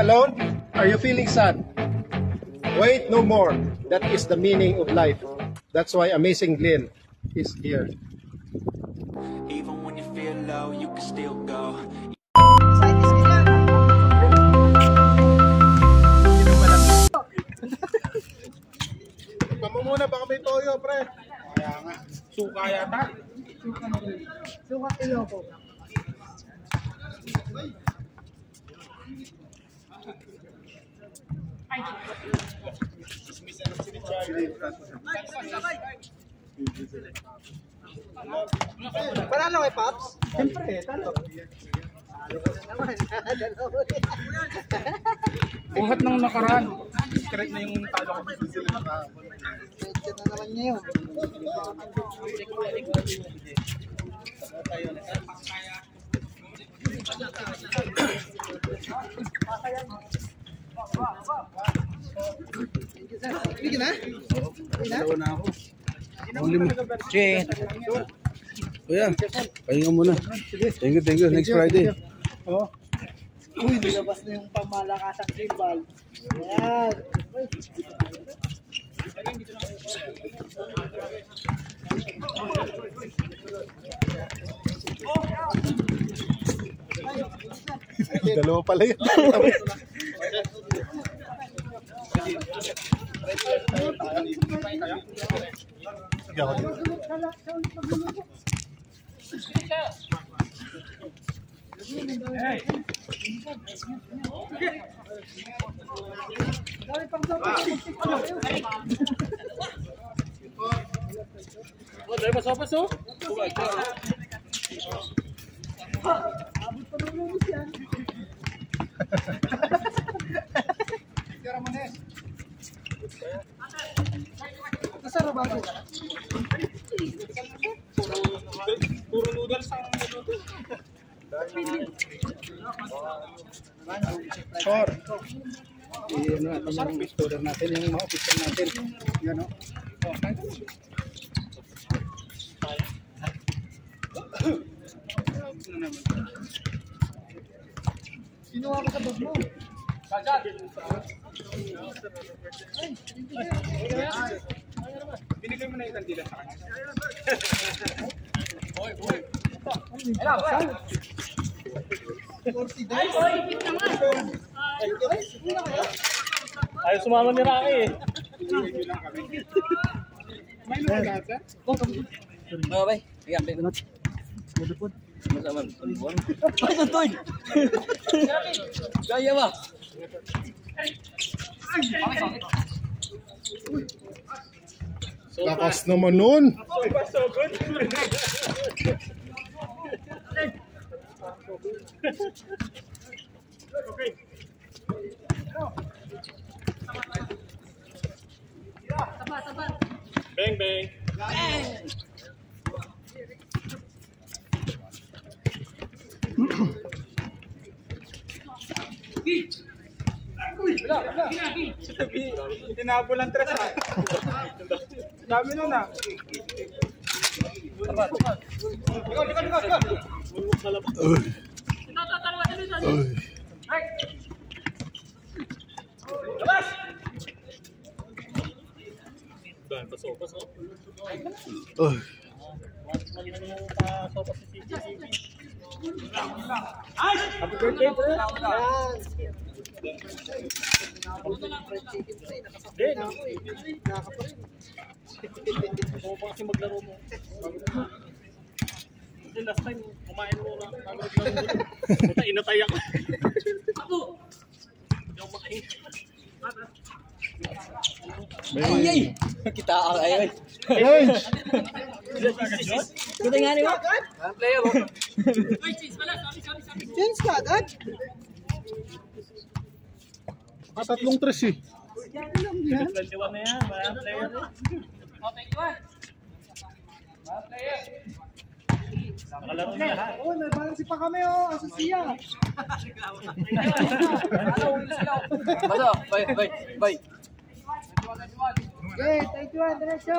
alone? Are you feeling sad? Wait no more. That is the meaning of life. That's why Amazing Glenn is here. Even when you feel low, you can still go. Muna baka may toyo, pre. Kaya nga. Suka yata. Suka kilo po. Panalo kay Pops? Siyempre, talo. Buhat ng nakaraan. Correct na yung talo ko. Pwede na naman niya yun. Sige na? Dalawa na ako. Only mo. Che. Kuya, pahinga muna. Thank you. Next Friday. Oo. Uy, nilabas na yung pamalakasang gimbal. Ayan. Dalawa pala yun. Sige ako dito. Puro noodles ang Sure. Iyan natin yung store natin, yung mga official natin. Yan o. Sinuha ko sa bag mo. binigay mo na yung kandila sa kanya. Ayaw sumama ni Rocky eh. May nagkasa? Bay. Ayan, bay. Masama. Ano to? Kaya ba? Lakas naman nun. So good. Okay. Bang bang. Tinapol ang tres ah. Dami nun ah. Happy birthday, bro. Ayan. Oo pa kasi maglaro mo. Kasi last time, kumain mo lang. Puta, inatay ako. Ako! Hindi ako makain. Ay! Kita ako ayun. Range! Kuta nga niyo? Player mo. Change ka, Dad. Tatlong tres eh. 21 na yan. Maraming player. Oh, 21. Nakalaro na lahat. Oo, nagbalansi pa kami, oh. Asosiya. Basta, bye. Okay, 21, diretso.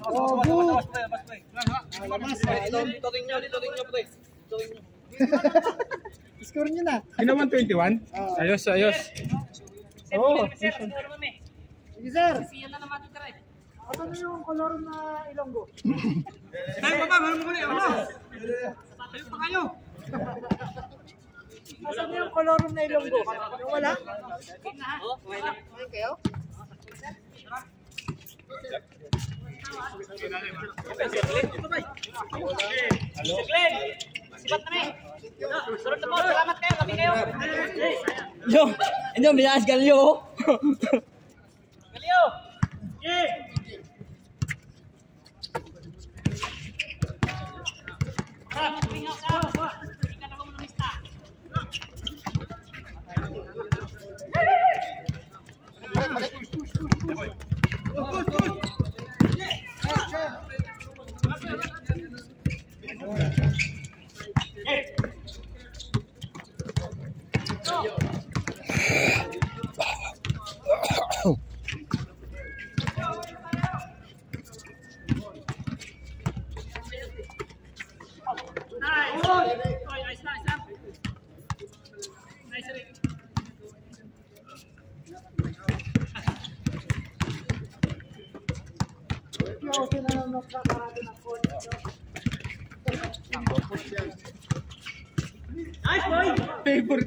Oh, good. Dito rin nyo, pre. score nyo na. Sino 121? Ayos, ayos. Oo. Sige, sir. Ano na yung color na Ilonggo? Asan na yung color na Ilonggo? Yung wala? Okay kayo? Yo, ini bilas galio.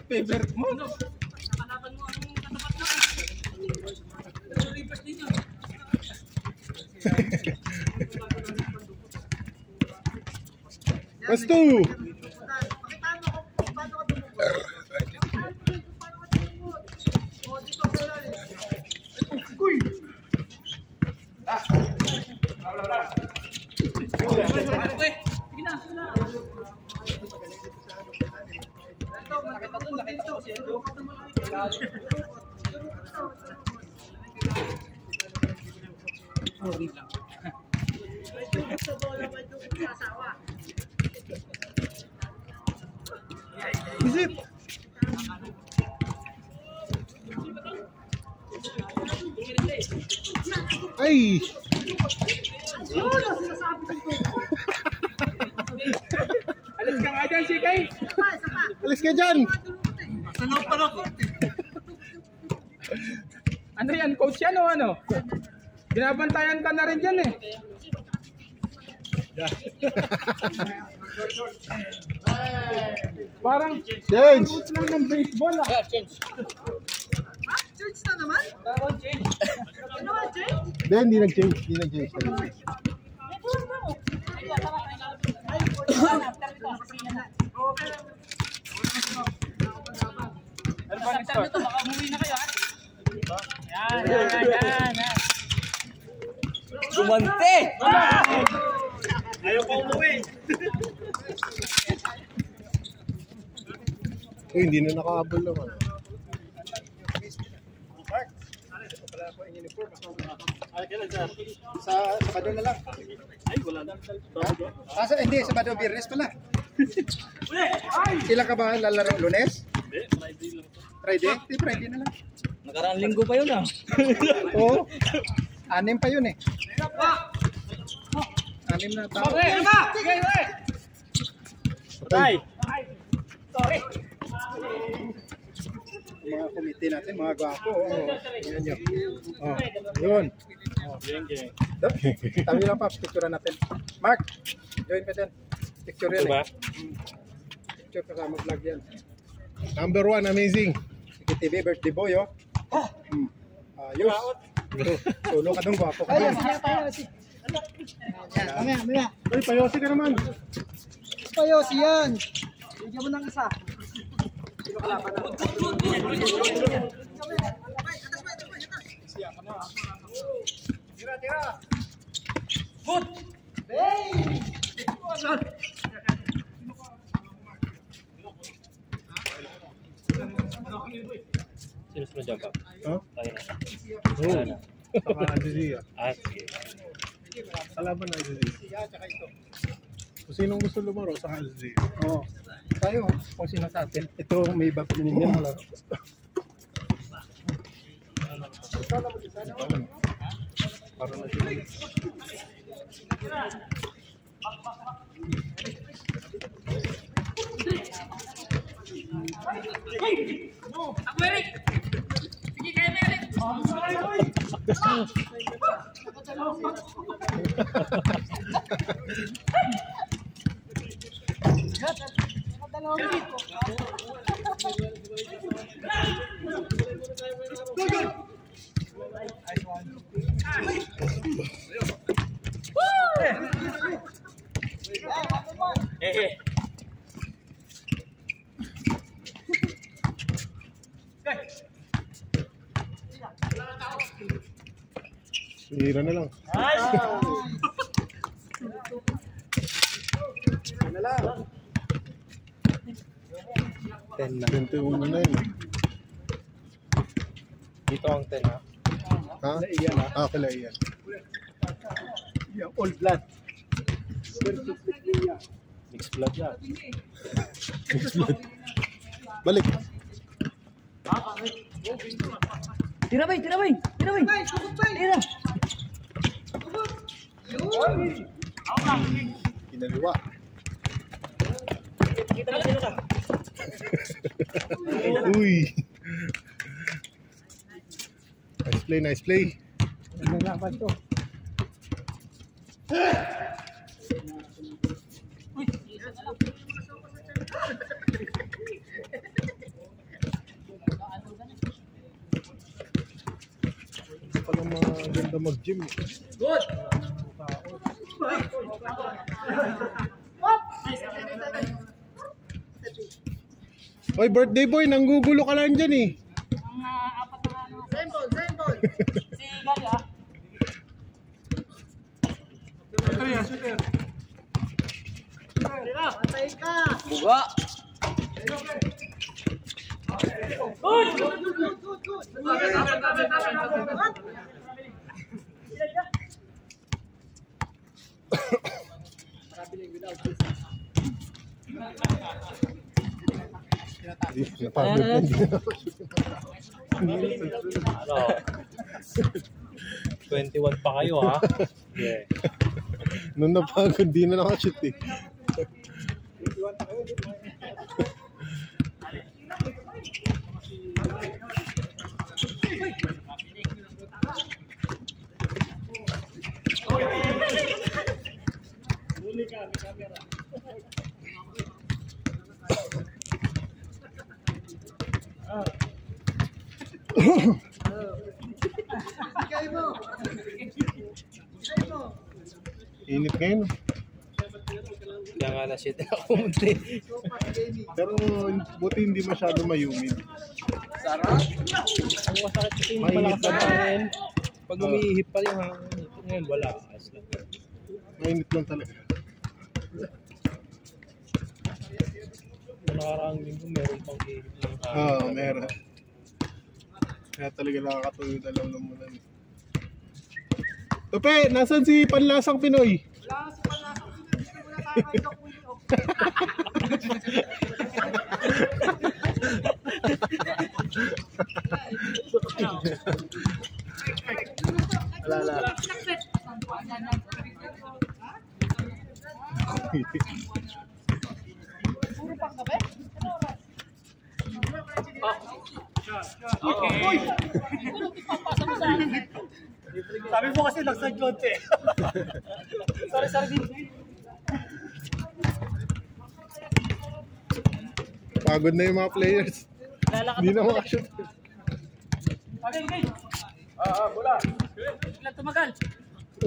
Favorite mo. Let's do. Isip. Ay. Alis ka nga dyan, Sikay. Alis ka dyan. Ano yan? Coach yan o ano? Binabantayan ka na rin dyan eh. Parang Change. coach lang ng baseball ah. Hindi, hindi nag-change. Hindi nag-change. Gumante. Ayaw pa umuwi. Uy, hindi na nakahabol naman. Sa Sabado na lang. Ay, wala na. Hindi, Sabado, Biyernes pala. Ilan ka ba lalaro? Lunes? Hindi, Friday lang. Friday? Hindi, Friday na lang. Nakaraang linggo pa yun ah. Oo. 6 pa yun eh. 6 na tao. Patay. Mga komite natin, mga gwapo. Yan yun. Yun. Tabi lang pa, picture natin. Mark, join ka dyan. Picture yan eh. Picture kasama vlog yan. Number 1, amazing. Sige TV, birthday boy oh. Ayos. Solo ka dong, gwapo ka dong. Mamaya. Uy, payosi ka naman. Payosi yan. Bigyan mo ng isa. Sino sa dyan pa? Huh? Tayo na. Oo. Saka Azizia. Sige. Kalaban na Azizia. Kung sinong gusto lumaro, saka Azizia. Oo. Tayo, kung sino sa atin. Ito, may iba pa rin yan. Para na sila. Hira na lang. Ano lang? 10 na. 21 na yun. Dito ang 10 ha. Ha? Iyan ha? Ah, kala iyan. Yung old blood. Mixed blood yan. Balik. Tira bay, tira bay, tira bay. Tira. Kinaliwa. Uy. Nice play, nice play. Ano nga ba ito? Pala maganda mag-gym. Oy, birthday boy, nanggugulo ka lang dyan eh. Buga. Napagod na din. Ano? 21 pa kayo ha? Yeah. Nung napagod, di na nakashoot eh. Init ngayon. Kaya nga na shit ako munti. Pero buti hindi masyado mayumid. Ang masakit kasi yung Mainit malakas ang lang. hangin. Pag umihip pa yung hangin. Ngayon wala. Mainit lang talaga. Kung nakaraang linggo meron pang ihip ng hangin. Oo, meron. Kaya talaga nakakatuloy na lang naman. Tope, nasan si Panlasang Pinoy? Wala si Panlasang Pinoy. Gusto mo na tayo kayo ng puyo. Wala. Sabi mo kasi nagsad konti. Sorry din. Pagod na yung mga players. Hindi na makashoot. Okay. Bola. Ilan tumagal?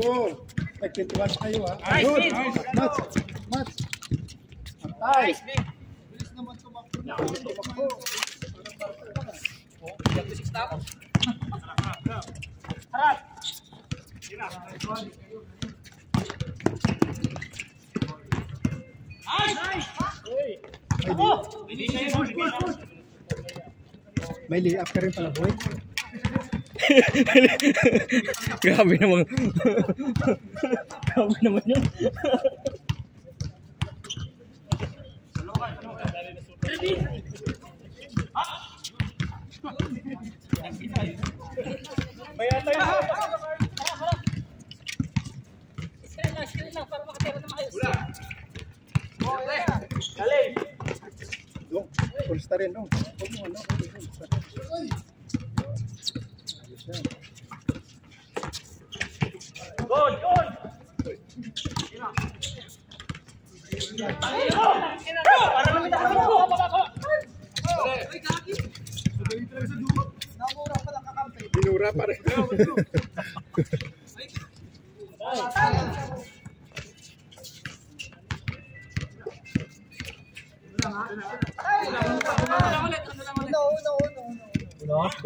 Oo. Nag-21 kayo ha. Nice, Match. Match. Nice, big. Bilis naman tumakbo. Harap. May lay-up ka rin pala, boy. Grabe naman. Grabe naman yun. May atay na. Galing. Dong, full star rin, dong. Binura pa rin.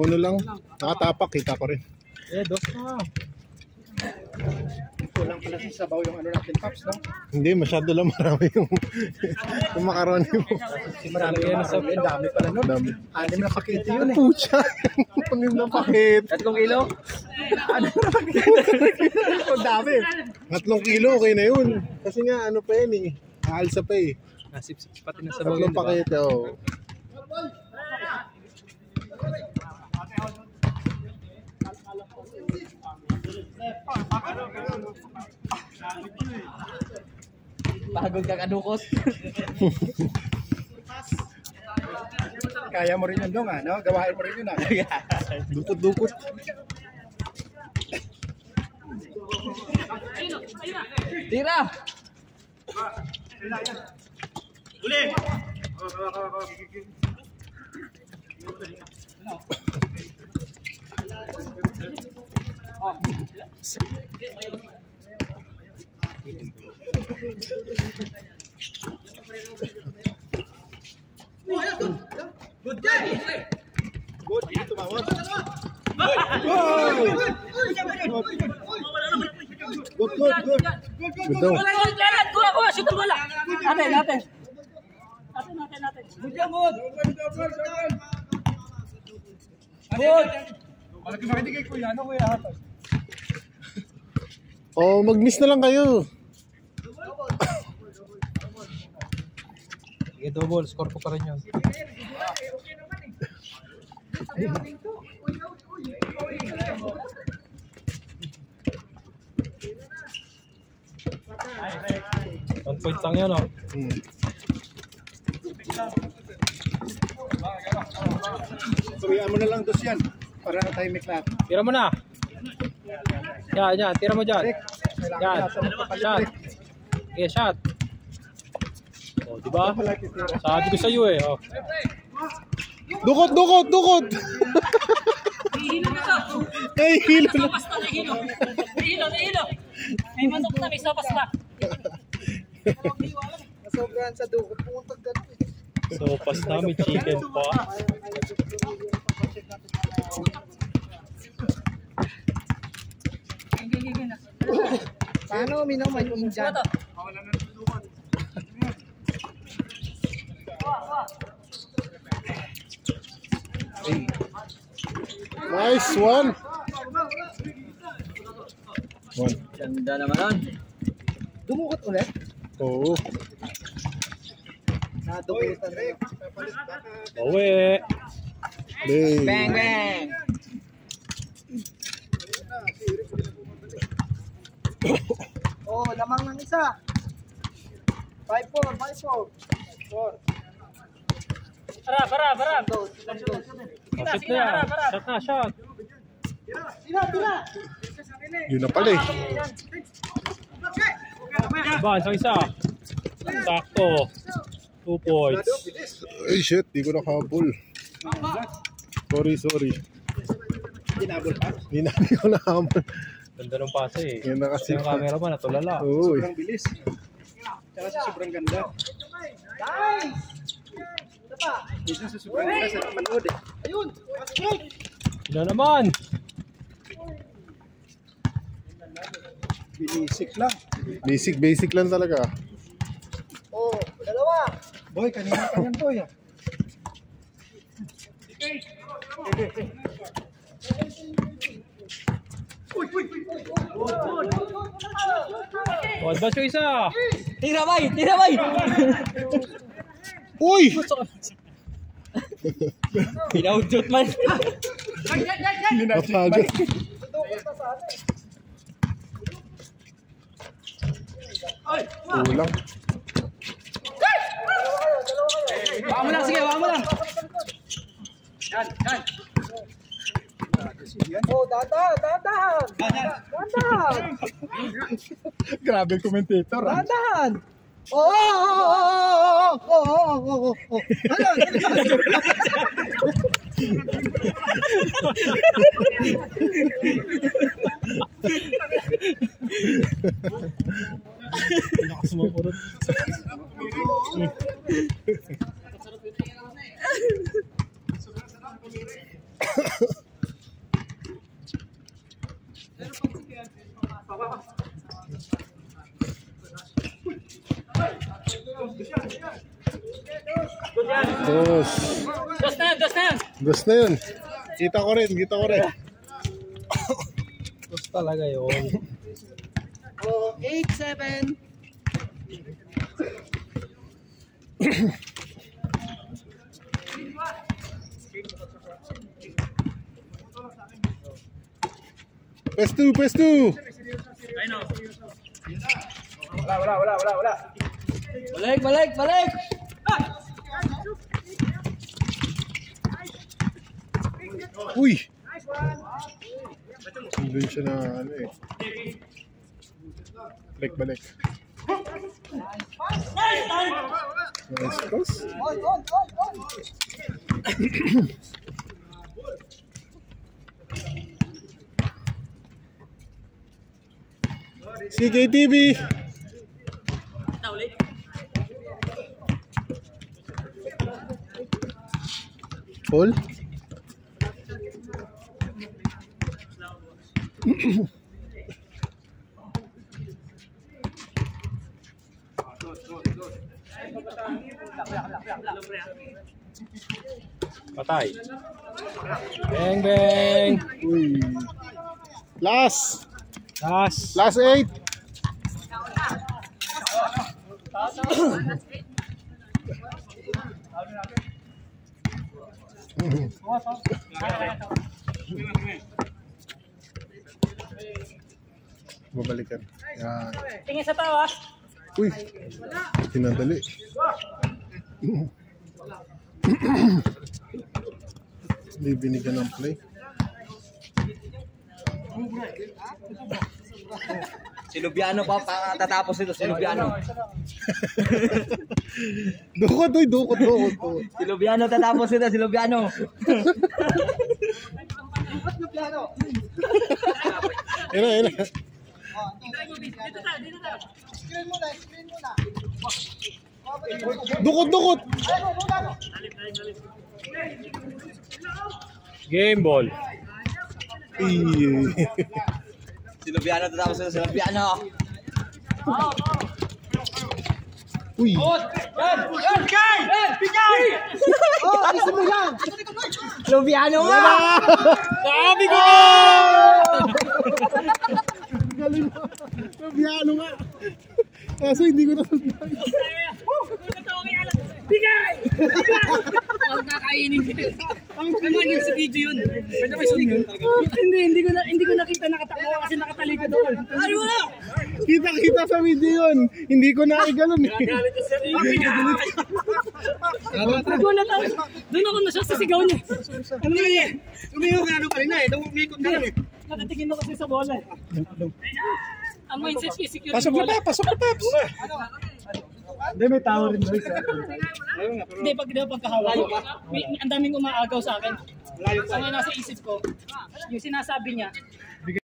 Uno lang. Nakatapak, kita ko rin. Dos na. Kulang pala sa sabaw yung ano natin, Paps, no? Hindi, masyado lang marami yung macaroni mo. Marami yan sa Dami pala, no? Dami. 6 na pakete yun, eh. Pucha. 6 na pakete. 3 kilo? Ang dami. 3 kilo, okay na yun. Kasi nga, ano pa yan, eh. Aalsa pa, eh. Nasip-sip pati ng sabaw 3 yun, pakete, oh. Pagod ka kadukot. Kaya mo rin yun, Dong, no? Gawain mo rin yun, Dukot-dukot. Tira! Good, Dong. Kuha, shoot ang bola. Natin. Good. Malaki makiti kay Kuya. Ano Kuya? Oh, mag-miss na lang kayo. Sige, double. Score ko pa rin yun. One point lang yan, oh. Surian mo na lang dos yan. Para na tayo make lahat. Tira mo na. Yan. Tira mo dyan. Yan. Shot. Okay, shot. Oh, diba? Sabi ko sa'yo eh. Oh. Dukot! Nahihilo na. Nahihilo. May manok na, may sopas na. Nasobrahan sa dukot. Pumunta ganun. So, pas namin chicken pa. Paano minaman yung dyan? Nice one. Ganda naman. Dumukot ulit? Oo. Nadukutan na yun. Bawi. Bang, bang. Oh, lamang ng isa. 5-4. 4. Para. Dos. Shot na yan. Shot. Tira. Yun na pala eh. Diba, isa. Sakto. 2 points. Ay shit, di ko nakahabol. Sorry. Hindi ko nakahabol. Ganda ng pase eh. Yan na kasi. Yung camera man, natulala. Oo eh. Sobrang bilis. Tsaka sa sobrang ganda. Dito sa sobrang ganda sa manood eh. Yun naman. Basic lang talaga. Oh, dalawa. Boy, kanina pa yan boy. Oh, advance yung isa. Tira bay. Uy! Pinaudot man. Napagod. Kulang. Wala mo lang, sige, wala mo lang. Yan. Oh, dahan. Grabe yung commentator. Dahan. Nakasumapurot. Dos na yan. na yun. Kita ko rin. Tapos talaga yun. 8-7. Pestu. Balik. Uy! Doon siya na ano eh. Balik. Nice cross. CJTV. Paul? Patay. Bang. Uy. Last 8. Babalikan. Yan. Tingin sa tawa. Uy. Hinadali. Hindi binigyan ng play. Si Lubiano pa tatapos ito, si Lubiano. Dukot. Si Lubiano tatapos ito, si Lubiano. Yan na. Screen muna. Dukot. Game ball. Si Lubiano tatapos ito, si Lubiano. Uy. Isa mo yan. Lubiano nga! Sabi ko! Galing mo. Sabiano nga. Kaso hindi ko nasundan. Bigay! Ang kakainin ko. Ano yun sa video yun? Pwede ba yun? Hindi ko nakita nakatakbo kasi nakatalikod doon. Ano na? Kita sa video yun. Hindi ko naigalon eh. Nagalit yung sarili. Nagulat ako. Doon ako nasasasigaw niya. Ano na yan? Tumiyo ka kanina eh. Umikot ka lang eh. Nakatingin ako kasi sa bola eh. Ang mindset ko secure. Pasok na Peps. Hindi, may tao rin doon. Hindi, pagkahawak ko, ang daming umaagaw sa akin. Ang nasa isip ko, yung sinasabi niya,